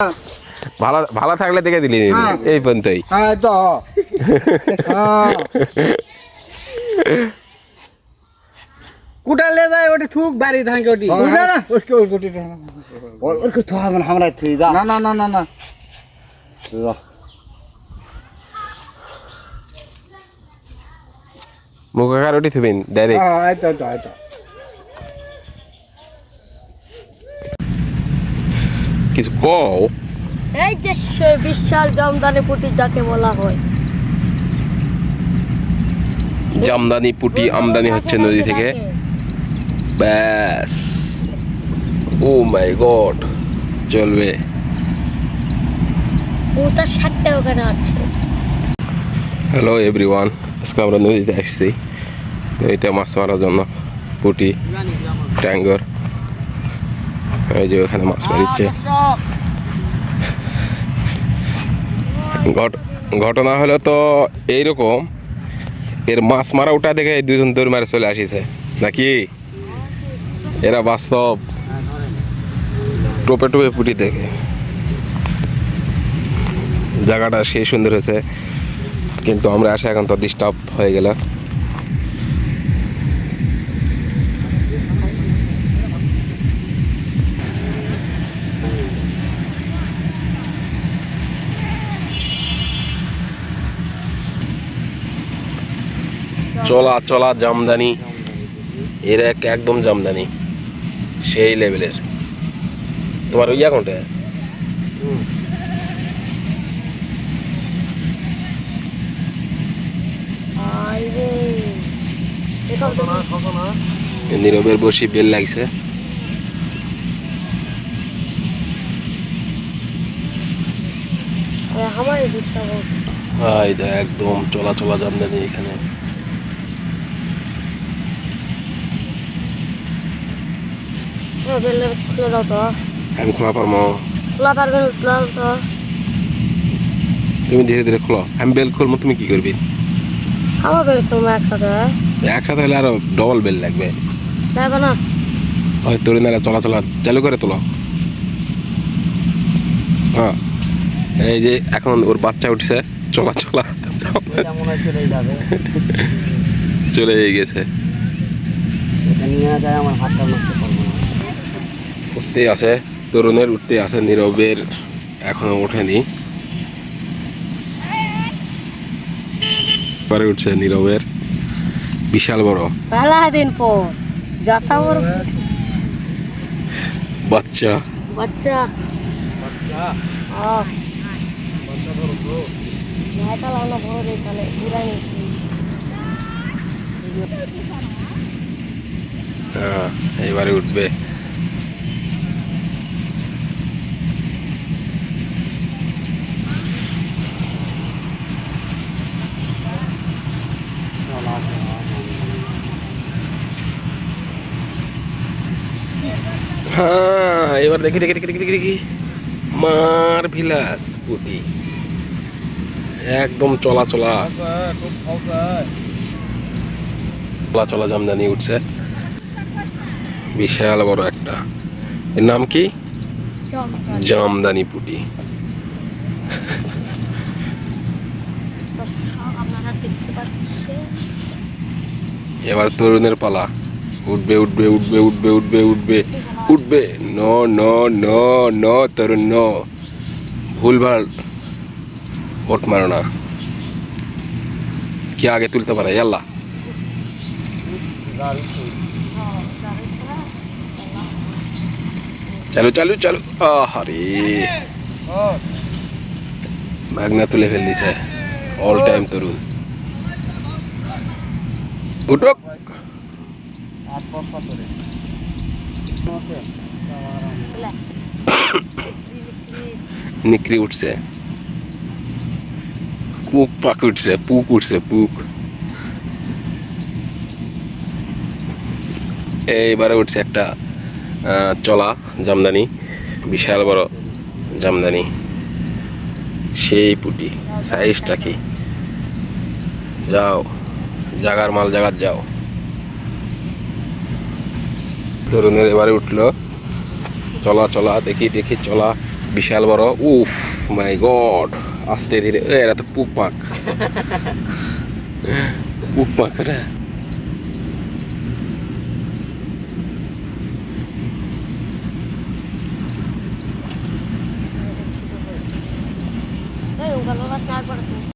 ভালো ভালো থাকলে দেখে দিলি এই পর্যন্তই। কুটা ले जाए ओटी थूक बारी धान के ओटी उठा ना उसके ओटी और को था मन हमरा थी जा ना ना ना ना ना মুখাকার উঠি থুবেন ডাইরেক্ট। हां आइता तो आइता কিছু কও। এই যে বিশাল জামদানি পুটি যাকে বলা হয়, জামদানি পুটি আমদানি হচ্ছে নদী থেকে। ব্যাস, ও মাই গড, চলবে। ওটা 60টা ওখানে আছে। হ্যালো এভরিওয়ান, আজকে আমরা নদীতে আসছি। নদীতে মাছ মারার জন্য পুটি ট্যাঙ্গর, এই যে ওখানে মাছ মারিচ্ছে। ঘটনা হলো তো এইরকম, এর মাছ মারা ওটা দেখে এই দুজন দৌড় মারে চলে আসিছে নাকি। এরা বাস্তব টোপে টোপে পুটি দেখে। জায়গাটা সেই সুন্দর হয়েছে, কিন্তু আমরা আসে এখন তো ডিস্টার্ব হয়ে গেল। চলা চলা জামদানি, এর একদম জামদানি সেই লেভেলের। তোমার ইয়া কোনটা? নীরবের বসি বেল লাগছে। একদম চলা চলা জামদানি এখানে। খুলে দাও তো। আমি খোলা পারবো? খোলা পারবেন তো? তুমি ধীরে ধীরে খোলো, আমি বেল খুলবো, তুমি কি করবি? আমার বেল খুলবো একসাথে। একসাথে হলে আরো ডবল বেল লাগবে। লাগবে না? ওই তরি নারা চলা চলা চালু করে তোলো। হ্যাঁ, এই যে এখন ওর বাচ্চা উঠছে, চলা চলা চলে গেছে। উঠতে আছে তরুণের, উঠতে আছে নীরবের এখনো ওঠেনি। পরে উঠছে নীরবের, বিশাল বড় মেলা দিন পর যাতা বড় বাচ্চা বাচ্চা बच्चा বাচ্চা বড় তো মেটা লানো বড় রে তাহলে পুরানি। হ্যাঁ, এবারে উঠবে। হ্যাঁ, এবার দেখি দেখি দেখি দেখি দেখি মার ভিলাস পুটি একদম চলা চলা চলা চলা জামদানি উঠছে, বিশাল বড় একটা। এর নাম কি? জামদানি পুটি। আপনারা দেখতে পাচ্ছেন। এবার তরুণের পালা, উঠবে উঠবে উঠবে উঠবে উঠবে উঠবে উঠবে। নো নো নো নো তরুণ নো, ভুলভাল ওঠ মারো না, কি আগে তুলতে পারে। আল্লাহ, চালু চালু চালু। আরে ভাগনা তুলে ফেল দিছে। অল টাইম তরুণ উঠক। নিকরি উঠছে, পুক পাক উঠছে, পুক উঠছে পুক। এইবারে উঠছে একটা চলা জামদানি, বিশাল বড় জামদানি, সেই পুটি। সাইজটা কি! যাও, জাগার মাল জাগার যাও। তরুণের এবারে উঠলো, চলা চলা দেখি দেখি চলা। বিশাল বড়। উফ মাই গড, আস্তে ধীরে। এরা তো পুকপাক পুকপাক রে। এই ওগুলো না একবার